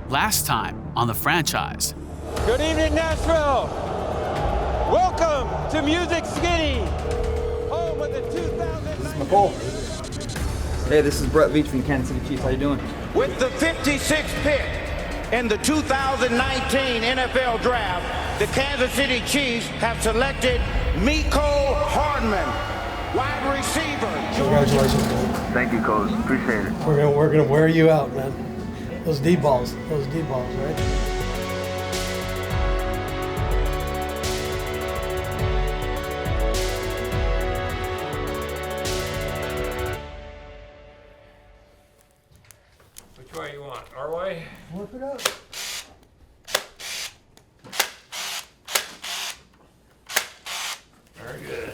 Last time on the franchise. Good evening, Nashville. Welcome to Music City, home of the 2019. This is McCall. Hey, this is Brett Veach from the Kansas City Chiefs. How you doing? With the 56th pick in the 2019 NFL Draft, the Kansas City Chiefs have selected Mecole Hardman, wide receiver. Congratulations, man. Thank you, Coach. Appreciate it. We're gonna wear you out, man. Those D balls, right? Which way you want? Our way? Work it out. Very good.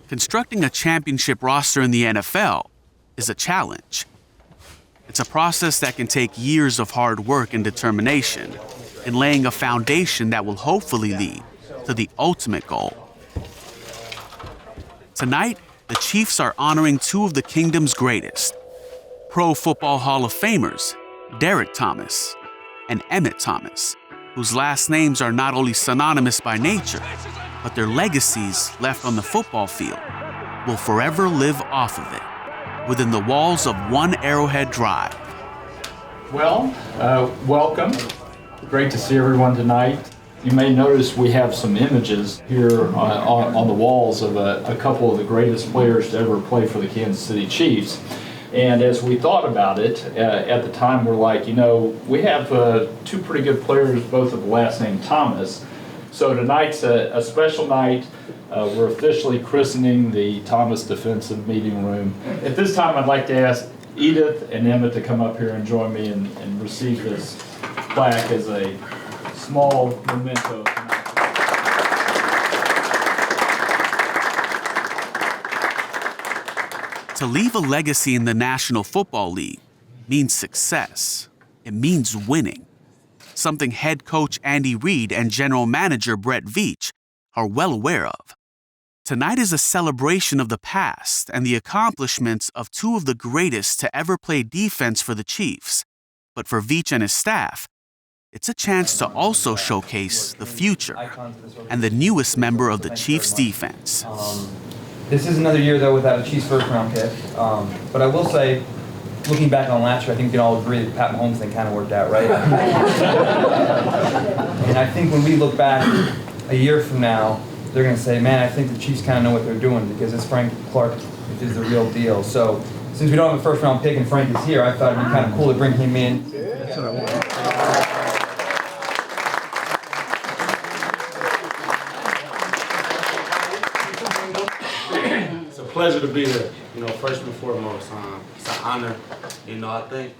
Constructing a championship roster in the NFL is a challenge. It's a process that can take years of hard work and determination in laying a foundation that will hopefully lead to the ultimate goal. Tonight, the Chiefs are honoring two of the kingdom's greatest, Pro Football Hall of Famers, Derek Thomas and Emmett Thomas, whose last names are not only synonymous by nature, but their legacies left on the football field will forever live off of it, within the walls of One Arrowhead Drive. Well, welcome. Great to see everyone tonight. You may notice we have some images here on the walls of a couple of the greatest players to ever play for the Kansas City Chiefs. And as we thought about it, at the time we're like, we have two pretty good players, both of the last name Thomas. So tonight's a special night. We're officially christening the Thomas Defensive Meeting Room. At this time, I'd like to ask Edith and Emmett to come up here and join me and receive this plaque as a small memento tonight. To leave a legacy in the National Football League means success. It means winning. Something head coach Andy Reid and general manager Brett Veach are well aware of. Tonight is a celebration of the past and the accomplishments of two of the greatest to ever play defense for the Chiefs. But for Veach and his staff, it's a chance to also showcase the future and the newest member of the Chiefs defense. This is another year, though, without a Chiefs first-round pick. But I will say, looking back on last year, I think we can all agree that Pat Mahomes thing kind of worked out, right? And I think when we look back a year from now, they're going to say, man, I think the Chiefs kind of know what they're doing because this Frank Clark is the real deal. So since we don't have a first-round pick and Frank is here, I thought it'd be kind of cool to bring him in. That's what I want. It's a pleasure to be here. First and foremost, it's an honor. I think.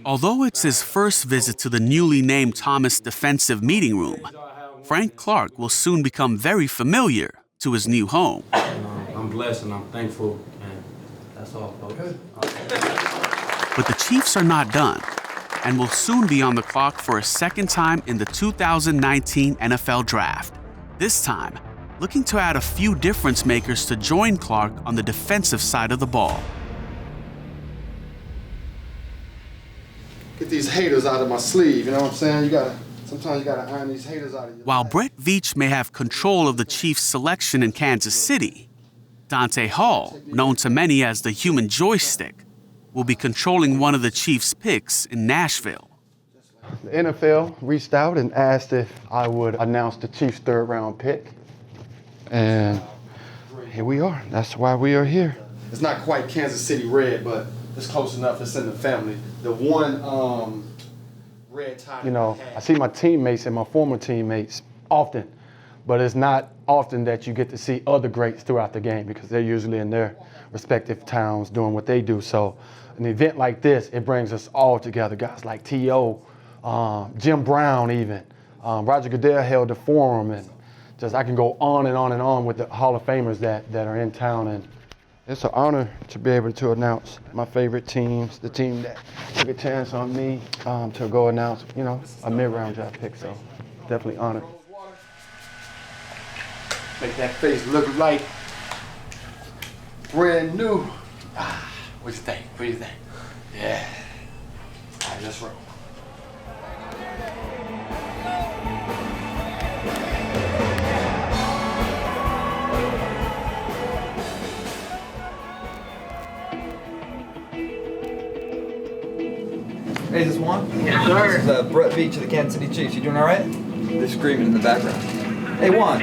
Although it's his first visit to the newly named Thomas Defensive Meeting Room, Frank Clark will soon become very familiar to his new home. I'm blessed and I'm thankful, and that's all, folks. But the Chiefs are not done and will soon be on the clock for a second time in the 2019 NFL Draft. This time, looking to add a few difference makers to join Clark on the defensive side of the ball. Get these haters out of my sleeve, you know what I'm saying? Sometimes you gotta iron these haters out of your While life. Brett Veach may have control of the Chiefs' selection in Kansas City, Dante Hall, known to many as the human joystick, will be controlling one of the Chiefs' picks in Nashville. The NFL reached out and asked if I would announce the Chiefs' third-round pick. And here we are. That's why we are here. It's not quite Kansas City red, but it's close enough. It's in the family. The one red tie. I see my teammates and my former teammates often, but it's not often that you get to see other greats throughout the game because they're usually in their respective towns doing what they do. So an event like this, it brings us all together. Guys like T.O., Jim Brown even, Roger Goodell held the forum, and just I can go on and on and on with the Hall of Famers that are in town. And it's an honor to be able to announce my favorite teams, the team that took a chance on me to go announce, a mid-round draft pick. So definitely honored. Make that face look like brand new. What you think? Yeah. All right, let's roll. Hey, is this Juan? Yes, sir. This is Brett Veach of the Kansas City Chiefs. You doing all right? They're screaming in the background. Hey, Juan.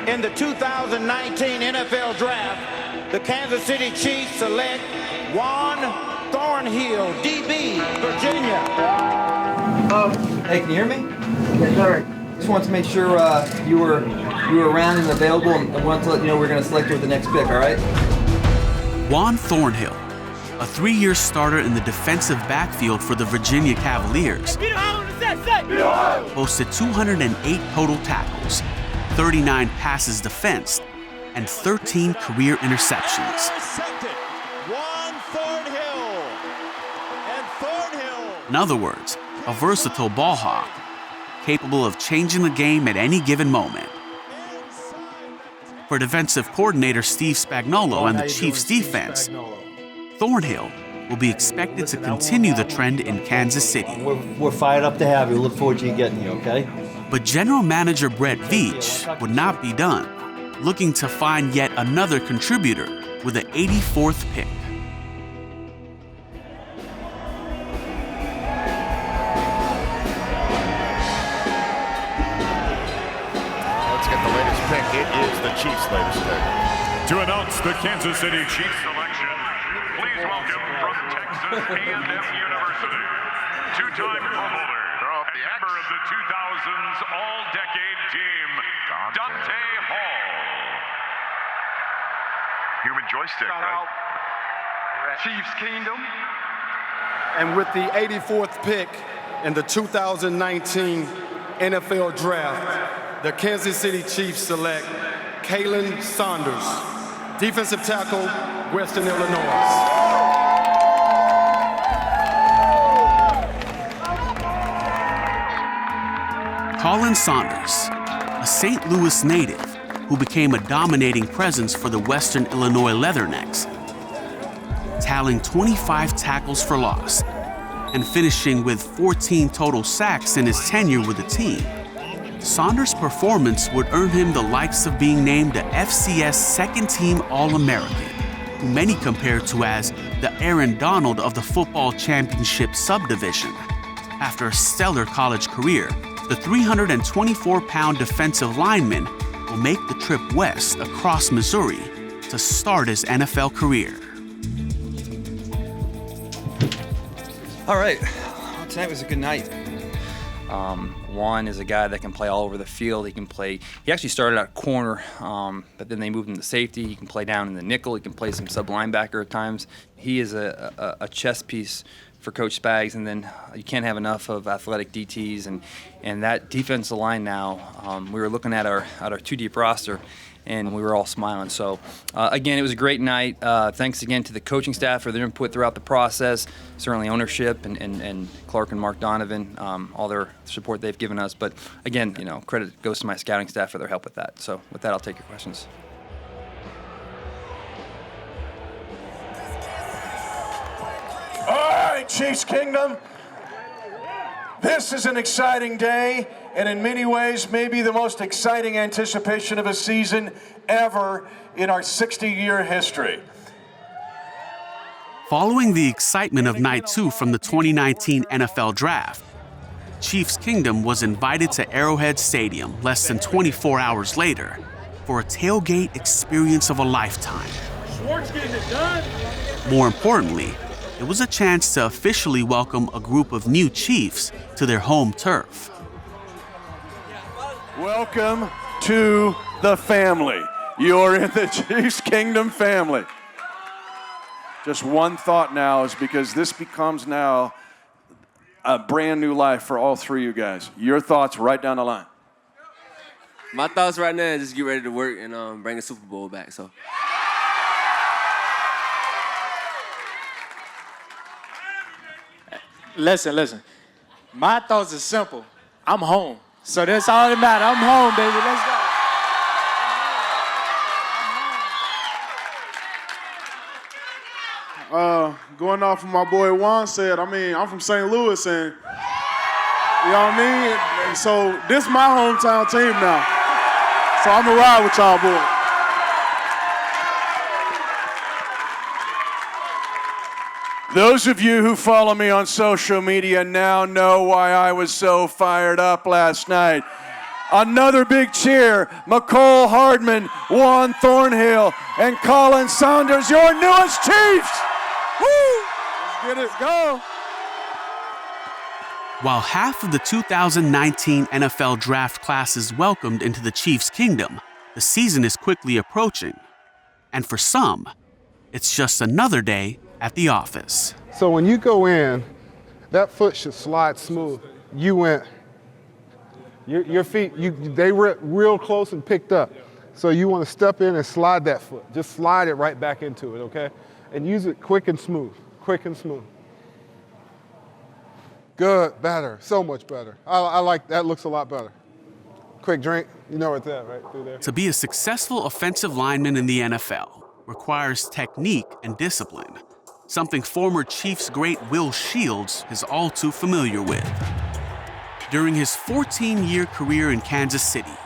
In the 2019 NFL Draft, the Kansas City Chiefs select Juan Thornhill, DB, Virginia. Hey, can you hear me? Yes, sir. Just wanted to make sure you were around and available, and wanted to let you know we're going to select you with the next pick. All right? Juan Thornhill, a 3-year starter in the defensive backfield for the Virginia Cavaliers, posted 208 total tackles, 39 passes defensed, and 13 career interceptions. Juan Thornhill. And Thornhill. In other words, a versatile ball hawk, capable of changing the game at any given moment. For defensive coordinator Steve Spagnuolo and the Chiefs defense, Thornhill will be expected to continue the trend in Kansas City. We're fired up to have you. Look forward to you getting here, okay? But general manager Brett Veach would not be done, looking to find yet another contributor with the 84th pick. Let's get the latest pick. It is the Chiefs' latest pick. To announce the Kansas City Chiefs selection, please welcome from Texas A&M University, two-time Pro Bowler and member of the 2000s All-Decade Team, Dante Hall. Human joystick, right? Chiefs Kingdom. And with the 84th pick in the 2019 NFL Draft, the Kansas City Chiefs select Kalen Saunders, defensive tackle, Western Illinois. Colin Saunders, a St. Louis native who became a dominating presence for the Western Illinois Leathernecks, tallying 25 tackles for loss and finishing with 14 total sacks in his tenure with the team. Saunders' performance would earn him the likes of being named the FCS second-team All-American, who many compare to as the Aaron Donald of the football championship subdivision. After a stellar college career, the 324-pound defensive lineman will make the trip west across Missouri to start his NFL career. All right. Well, tonight was a good night. Juan is a guy that can play all over the field. He actually started out corner, but then they moved him to safety. He can play down in the nickel. He can play some sub-linebacker at times. He is a chess piece for Coach Spags, and then you can't have enough of athletic DTs, and that defensive line now, we were looking at our 2-deep roster, and we were all smiling. So, again, it was a great night. Thanks again to the coaching staff for their input throughout the process, certainly ownership and Clark and Mark Donovan, all their support they've given us. But, again, credit goes to my scouting staff for their help with that. So, with that, I'll take your questions. All right, Chiefs Kingdom. This is an exciting day, and in many ways, maybe the most exciting anticipation of a season ever in our 60-year history. Following the excitement of Night 2 from the 2019 NFL Draft, Chiefs Kingdom was invited to Arrowhead Stadium less than 24 hours later for a tailgate experience of a lifetime. More importantly, it was a chance to officially welcome a group of new Chiefs to their home turf. Welcome to the family. You're in the Chiefs Kingdom family. Just one thought now is because this becomes now a brand new life for all three of you guys. Your thoughts right down the line. My thoughts right now is just get ready to work and bring the Super Bowl back. So. Listen. My thoughts are simple. I'm home. So that's all that matters. I'm home, baby. Let's go. going off of my boy Juan said, I mean, I'm from St. Louis, and you know what I mean? And so this is my hometown team now. So I'm going to ride with y'all, boys. Those of you who follow me on social media now know why I was so fired up last night. Another big cheer, McCole Hardman, Juan Thornhill, and Colin Saunders, your newest Chiefs! Woo! Let's get it, go! While half of the 2019 NFL draft class is welcomed into the Chiefs' kingdom, the season is quickly approaching. And for some, it's just another day at the office. So when you go in, that foot should slide smooth. You went, your feet, they were real close and picked up. So you want to step in and slide that foot. Just slide it right back into it, okay? And use it quick and smooth, quick and smooth. Good, better, so much better. I like that, looks a lot better. Quick drink, you know where it's at, right through there. To be a successful offensive lineman in the NFL requires technique and discipline, something former Chiefs great Will Shields is all too familiar with. During his 14-year career in Kansas City,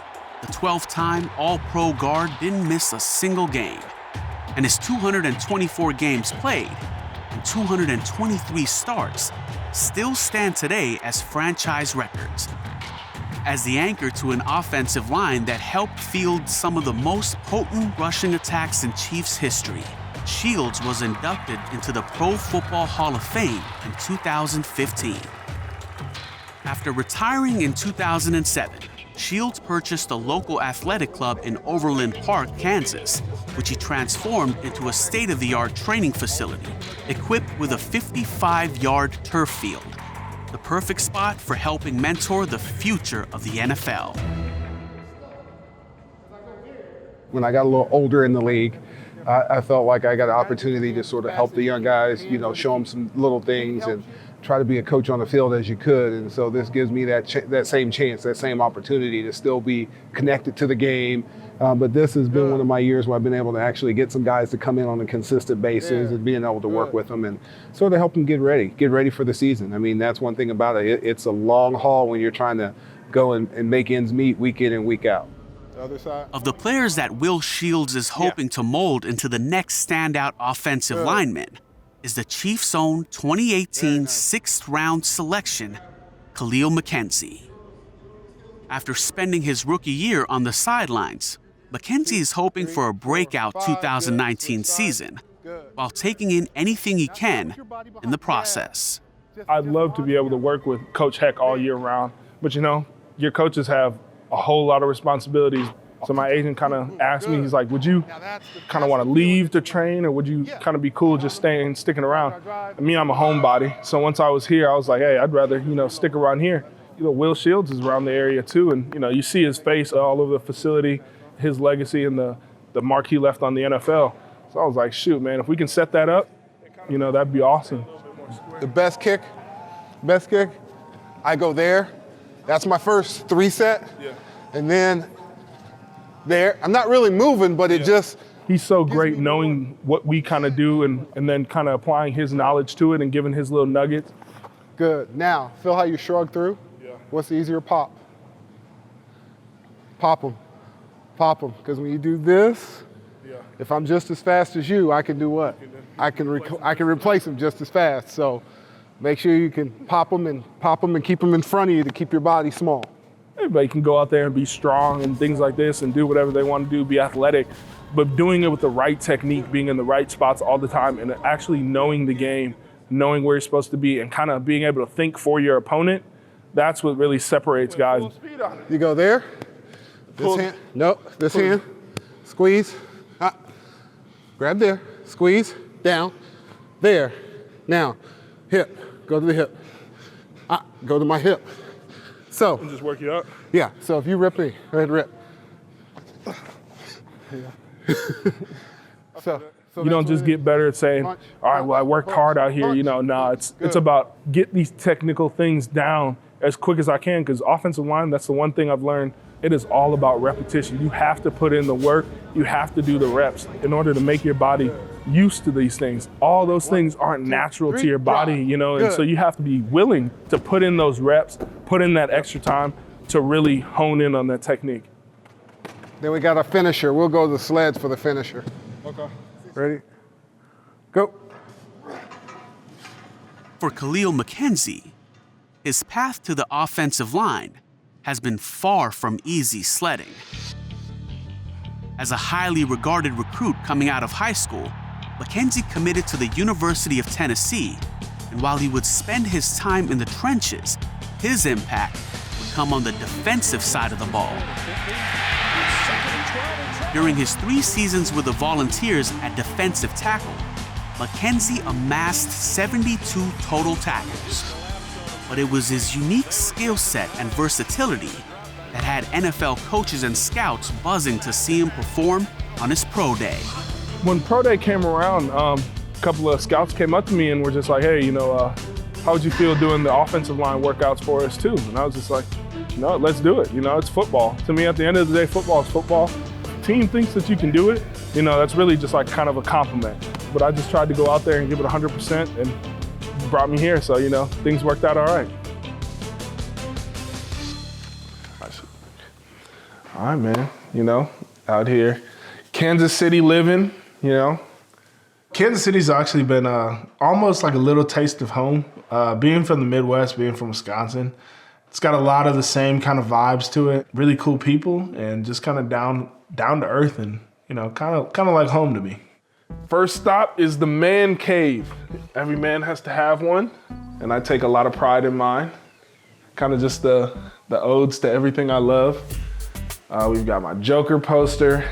the 12-time All-Pro guard didn't miss a single game, and his 224 games played and 223 starts still stand today as franchise records. As the anchor to an offensive line that helped field some of the most potent rushing attacks in Chiefs history, Shields was inducted into the Pro Football Hall of Fame in 2015. After retiring in 2007, Shields purchased a local athletic club in Overland Park, Kansas, which he transformed into a state-of-the-art training facility equipped with a 55-yard turf field, the perfect spot for helping mentor the future of the NFL. When I got a little older in the league, I felt like I got an opportunity to sort of help the young guys, you know, show them some little things and try to be a coach on the field as you could. And so this gives me that same chance, that same opportunity to still be connected to the game. But this has been one of my years where I've been able to actually get some guys to come in on a consistent basis and being able to work with them and sort of help them get ready for the season. I mean, that's one thing about it. It's a long haul when you're trying to go and make ends meet week in and week out. Other side. Of the players that Will Shields is hoping to mold into the next standout offensive lineman is the Chiefs' own 2018 sixth-round selection, Khalil McKenzie. After spending his rookie year on the sidelines, McKenzie is hoping for a breakout 2019 season while taking in anything he can in the process. I'd love to be able to work with Coach Heck all year round, but you know, your coaches have a whole lot of responsibilities. So my agent kind of asked me, he's like, would you kind of want to leave to train or would you kind of be cool just sticking around? And me, I'm a homebody. So once I was here, I was like, hey, I'd rather, you know, stick around here. You know, Will Shields is around the area too. And, you know, you see his face all over the facility, his legacy and the mark he left on the NFL. So I was like, shoot, man, if we can set that up, you know, that'd be awesome. The best kick, I go there. That's my first 3 set. Yeah. And then there, I'm not really moving, but it just. He's so great knowing what we kind of do and then kind of applying his knowledge to it and giving his little nuggets. Good. Now, feel how you shrug through? Yeah. What's the easier pop? Pop them. Because when you do this, if I'm just as fast as you, I can do what? I can replace them just as fast. So make sure you can pop them and keep them in front of you to keep your body small. Everybody can go out there and be strong and things like this and do whatever they want to do, be athletic, but doing it with the right technique, being in the right spots all the time and actually knowing the game, knowing where you're supposed to be and kind of being able to think for your opponent, that's what really separates guys. You go there, this hand, nope, this hand, squeeze, grab there, squeeze, down, there, now, hip, go to the hip, go to my hip. So, and just work you up? Yeah, so if you rip me, go ahead and rip. So you don't just get better at saying, all right, well, I worked hard out here. You know, no, it's about get these technical things down as quick as I can because offensive line, that's the one thing I've learned. It is all about repetition. You have to put in the work. You have to do the reps in order to make your body used to these things. All those things aren't natural to your body, you know, and so you have to be willing to put in those reps, put in that extra time to really hone in on that technique. Then we got a finisher. We'll go to the sleds for the finisher. Okay. Ready? Go. For Khalil McKenzie, his path to the offensive line has been far from easy sledding. As a highly regarded recruit coming out of high school, McKenzie committed to the University of Tennessee, and while he would spend his time in the trenches, his impact would come on the defensive side of the ball. During his 3 seasons with the Volunteers at defensive tackle, McKenzie amassed 72 total tackles. But it was his unique skill set and versatility that had NFL coaches and scouts buzzing to see him perform on his pro day. When pro day came around, a couple of scouts came up to me and were just like, hey, you know, how would you feel doing the offensive line workouts for us too? And I was just like, you know, let's do it. You know, it's football. To me, at the end of the day, football is football. Team thinks that you can do it, you know, that's really just like kind of a compliment. But I just tried to go out there and give it 100% and brought me here. So, you know, things worked out all right. All right, man, you know, out here, Kansas City living, you know. Kansas City's actually been almost like a little taste of home. Being from the Midwest, being from Wisconsin, it's got a lot of the same kind of vibes to it. Really cool people and just kind of down to earth and, you know, kind of like home to me. First stop is the man cave. Every man has to have one, and I take a lot of pride in mine. Kind of just the odes to everything I love. We've got my Joker poster,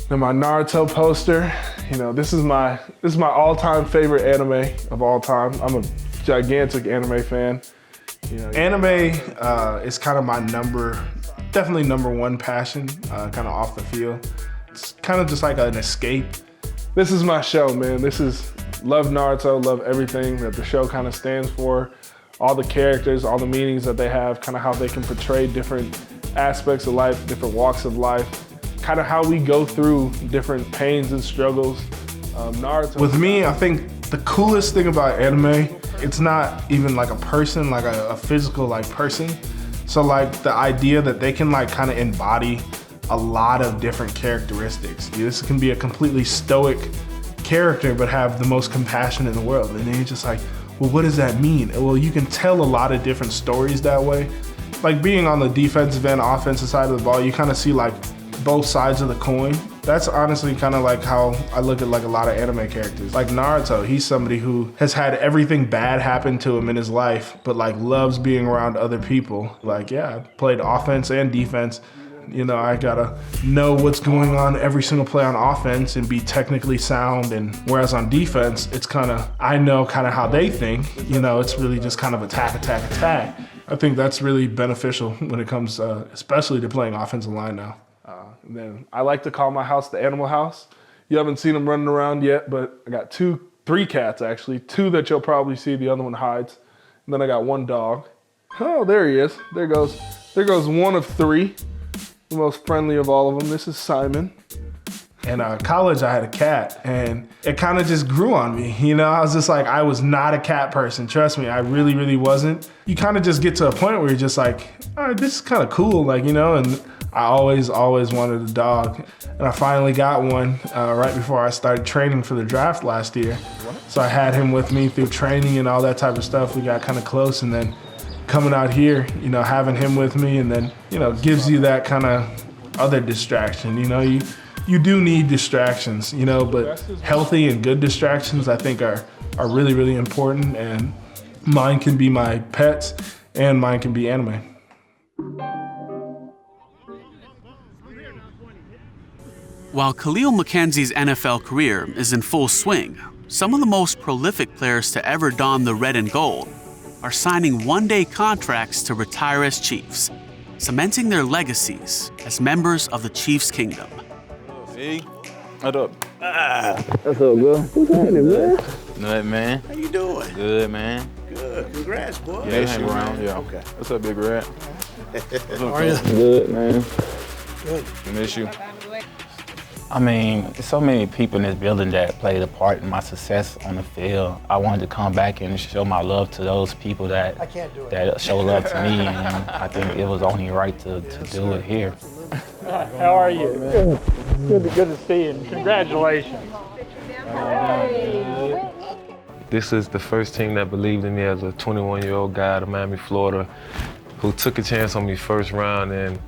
then my Naruto poster. You know, this is my all-time favorite anime of all time. I'm a gigantic anime fan. You know, anime is kind of my definitely number one passion, kind of off the field. It's kind of just like an escape. This is my show, man. Love Naruto, love everything that the show kind of stands for. All the characters, all the meanings that they have, kind of how they can portray different aspects of life, different walks of life, kind of how we go through different pains and struggles. Naruto. With me, I think the coolest thing about anime, it's not even like a person, like a physical like person. So like the idea that they can like kind of embody a lot of different characteristics. This can be a completely stoic character, but have the most compassion in the world. And then you're just like, well, what does that mean? Well, you can tell a lot of different stories that way. Like being on the defensive and offensive side of the ball, you kind of see like both sides of the coin. That's honestly kind of like how I look at like a lot of anime characters. Like Naruto, he's somebody who has had everything bad happen to him in his life, but like loves being around other people. Like, yeah, I played offense and defense. You know, I gotta know what's going on every single play on offense and be technically sound. And whereas on defense, it's kind of, I know kind of how they think. You know, it's really just kind of attack, attack, attack. I think that's really beneficial when it comes, especially to playing offensive line now. And then I like to call my house the animal house. You haven't seen them running around yet, but I got 3 cats actually. 2 that you'll probably see, the other one hides. And then I got 1 dog. Oh, there he is. There goes one of 3. The most friendly of all of them. This is Simon. In college, I had a cat, and it kind of just grew on me. You know, I was just like, I was not a cat person. Trust me, I really, really wasn't. You kind of just get to a point where you're just like, all right, this is kind of cool, like, you know, and I always wanted a dog. And I finally got one right before I started training for the draft last year. So I had him with me through training and all that type of stuff. We got kind of close, and then coming out here, you know, having him with me, and then, you know, gives you that kind of other distraction. You know, you do need distractions, you know, but healthy and good distractions I think are really, really important, and mine can be my pets and mine can be anime. While Khalil McKenzie's NFL career is in full swing, some of the most prolific players to ever don the red and gold are signing one-day contracts to retire as Chiefs, cementing their legacies as members of the Chiefs Kingdom. Hey, what up? What's up, bro? What's happening, man? Nothing, man. How you doing? Good, man. Good. Congrats, boy. Yeah, hang around. Yeah. Okay. What's up, Big Rat? How are you? Good, man. Good. I miss you. I mean, there's so many people in this building that played a part in my success on the field. I wanted to come back and show my love to those people that show love to me, and I think it was only right to do it here. How are you? Good to see you. Congratulations. This is the first team that believed in me as a 21-year-old guy out of Miami, Florida, who took a chance on me first round, and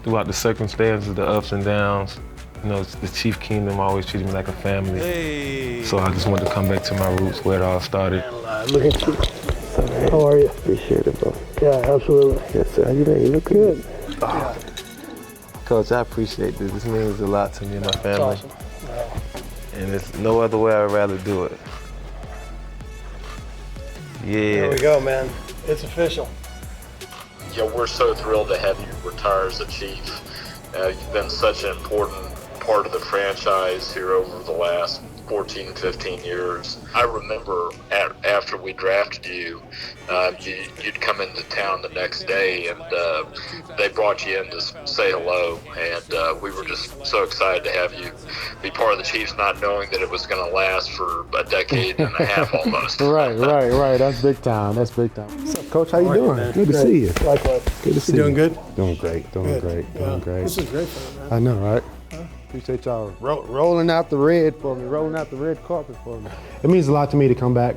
throughout the circumstances, the ups and downs, you know, the Chief Kingdom always treated me like a family. Hey. So I just wanted to come back to my roots where it all started. Look at you. How are you? Appreciate it, bro. Yeah, absolutely. Yes, sir. How you doing? You look good. Yeah. Coach, I appreciate this. This means a lot to me and my family. Awesome. And there's no other way I'd rather do it. Yeah. There we go, man. It's official. Yeah, we're so thrilled to have you retire as the Chief. You've been such an important part of the franchise here over the last 14, 15 years. I remember after we drafted you, you'd come into town the next day, and they brought you in to say hello, and we were just so excited to have you be part of the Chiefs, not knowing that it was going to last for a decade and a half almost. Right. That's big time. What's up, Coach? How you doing? Man. Good to see you. Likewise. Good to see you. Doing good? Doing great. Doing great. This is great for me, man. I know, right? Appreciate y'all rolling out the red for me, rolling out the red carpet for me. It means a lot to me to come back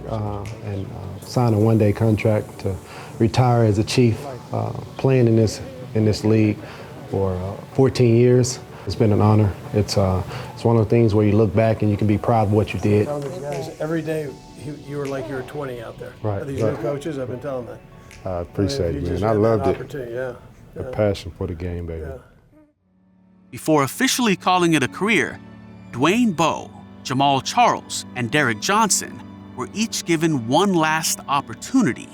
and sign a one-day contract to retire as a Chief, playing in this league for 14 years. It's been an honor. It's one of the things where you look back and you can be proud of what you did. Telling these guys every day you were like you were 20 out there. Right. These new coaches, I've been telling them that. I appreciate it, man. I loved it. The passion for the game, baby. Yeah. Before officially calling it a career, Dwayne Bowe, Jamal Charles, and Derek Johnson were each given one last opportunity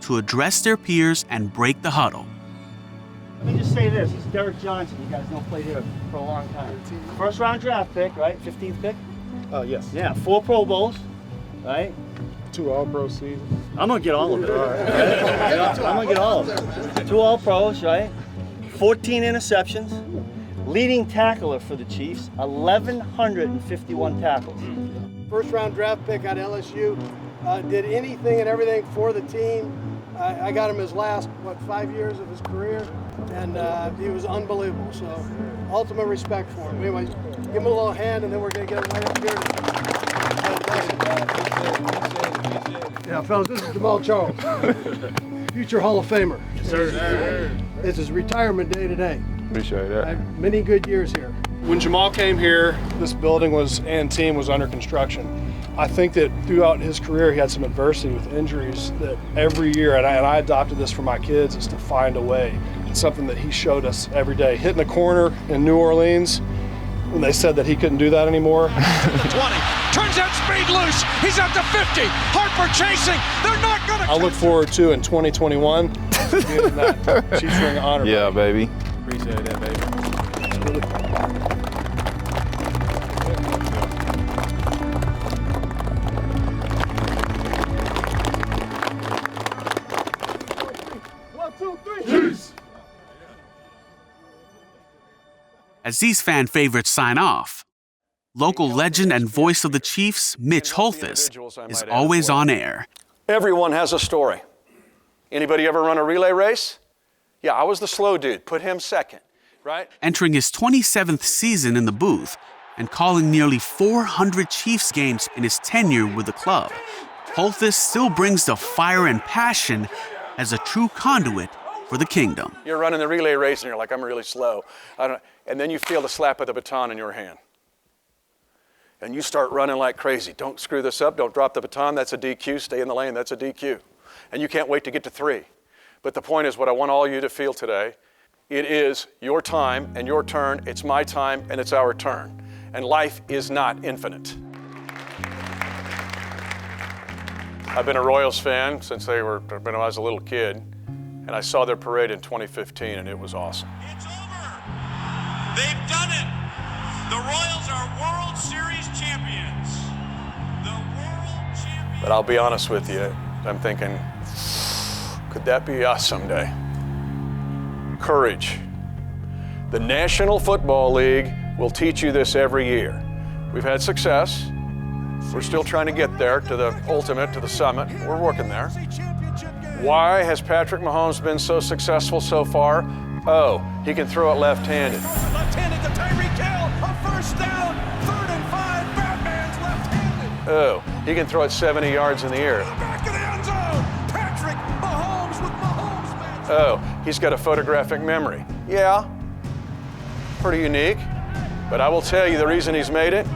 to address their peers and break the huddle. Let me just say this. It's Derek Johnson. You guys know played here for a long time. First round draft pick, right? 15th pick? Oh, yes. Yeah, 4 Pro Bowls, right? 2 All-Pro seasons. I'm going to get all of it. I'm going to get all of it. 2 All-Pros, right? 14 interceptions. Leading tackler for the Chiefs, 1,151 tackles. First round draft pick out of LSU, did anything and everything for the team. I got him his last, 5 years of his career, and he was unbelievable. So, ultimate respect for him. Anyways, give him a little hand, and then we're going to get him right up here. Yeah, fellas, this is Jamal Charles, future Hall of Famer. Yes, sir. It's his retirement day today. Appreciate that. Many good years here. When Jamal came here, this building and team was under construction. I think that throughout his career, he had some adversity with injuries that every year, and I adopted this for my kids, is to find a way. It's something that he showed us every day. Hitting a corner in New Orleans, when they said that he couldn't do that anymore. 20, turns out speed loose, he's up to 50, Harper chasing, they're not gonna. I look forward to in 2021, getting that Chiefs ring of honor. Yeah, baby. Appreciate that, baby. As these fan favorites sign off, local legend and voice of the Chiefs, Mitch Holthus, is always on air. Everyone has a story. Anybody ever run a relay race? Yeah, I was the slow dude. Put him second, right? Entering his 27th season in the booth and calling nearly 400 Chiefs games in his tenure with the club, Holthus still brings the fire and passion as a true conduit for the kingdom. You're running the relay race and you're like, I'm really slow. And then you feel the slap of the baton in your hand. And you start running like crazy. Don't screw this up. Don't drop the baton. That's a DQ. Stay in the lane. That's a DQ. And you can't wait to get to 3. But the point is, what I want all you to feel today, it is your time and your turn. It's my time and it's our turn. And life is not infinite. I've been a Royals fan since when I was a little kid. And I saw their parade in 2015 and it was awesome. It's over. They've done it. The Royals are World Series champions. The World Champions. But I'll be honest with you, I'm thinking, could that be us someday? Courage. The National Football League will teach you this every year. We've had success. We're still trying to get there to the ultimate, to the summit. We're working there. Why has Patrick Mahomes been so successful so far? Oh, he can throw it left-handed. Left-handed to Tyreek Hill, a first down, 3rd and 5, Batman's left-handed. Oh, he can throw it 70 yards in the air. Back of the end zone, Patrick Mahomes with Mahomes, man. Oh, he's got a photographic memory. Yeah, pretty unique. But I will tell you the reason he's made it.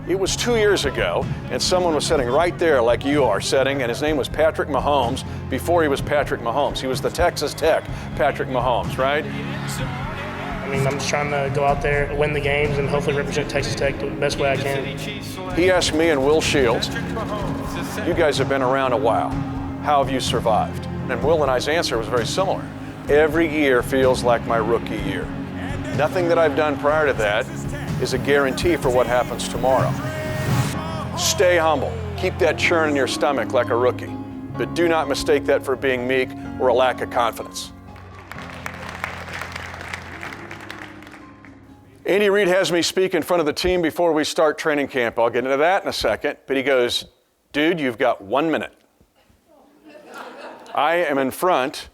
It was 2 years ago, and someone was sitting right there like you are sitting, and his name was Patrick Mahomes before he was Patrick Mahomes. He was the Texas Tech Patrick Mahomes, right? I mean, I'm just trying to go out there, win the games, and hopefully represent Texas Tech the best way I can. He asked me and Will Shields, you guys have been around a while. How have you survived? And Will and I's answer was very similar. Every year feels like my rookie year. Nothing that I've done prior to that is a guarantee for what happens tomorrow. Stay humble. Keep that churn in your stomach like a rookie, but do not mistake that for being meek or a lack of confidence. Andy Reid has me speak in front of the team before we start training camp. I'll get into that in a second, but he goes, dude, you've got 1 minute. I am in front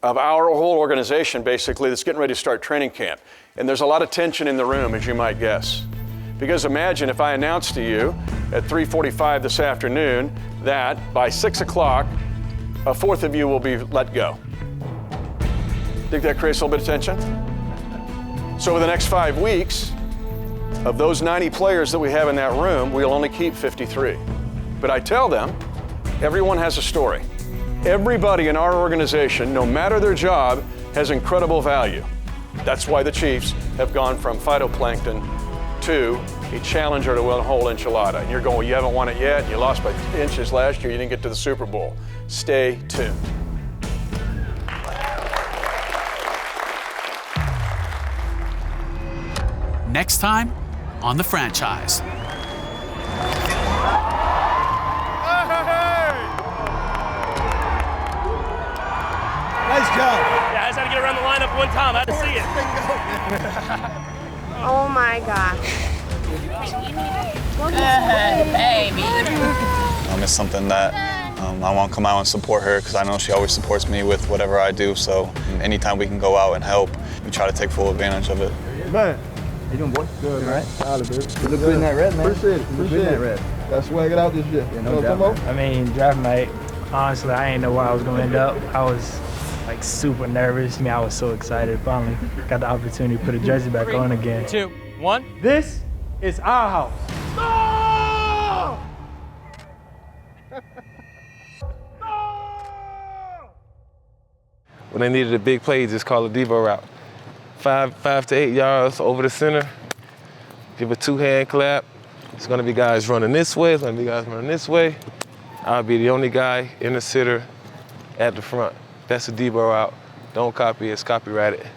of our whole organization, basically, that's getting ready to start training camp. And there's a lot of tension in the room, as you might guess. Because imagine if I announced to you at 3:45 this afternoon that by 6 o'clock, a fourth of you will be let go. Think that creates a little bit of tension? So over the next 5 weeks, of those 90 players that we have in that room, we'll only keep 53. But I tell them, everyone has a story. Everybody in our organization, no matter their job, has incredible value. That's why the Chiefs have gone from phytoplankton to a challenger to win a whole enchilada. And you're going, well, you haven't won it yet. You lost by inches last year. You didn't get to the Super Bowl. Stay tuned. Next time on The Franchise. Nice job. Yeah, I just had to get around the lineup one time. I had to see it. Oh my gosh. Baby. It's something that I want to come out and support her because I know she always supports me with whatever I do. So anytime we can go out and help, we try to take full advantage of it. Man, how you doing, boy? Good, man. Solid, baby. You look good in that red, man. Appreciate it. Appreciate that red. Got swag it out this year. Yeah, no doubt. I mean, draft night, honestly, I didn't know where I was going to end up. I was like super nervous. I was so excited. Finally got the opportunity to put a jersey back on again. 2, 1. This is our house. When they needed a big play, just call a Devo route. 5 to 8 yards over the center. Give a 2-hand clap. It's gonna be guys running this way. It's gonna be guys running this way. I'll be the only guy in the sitter at the front. That's a Devo route. Don't copy it, it's copyrighted.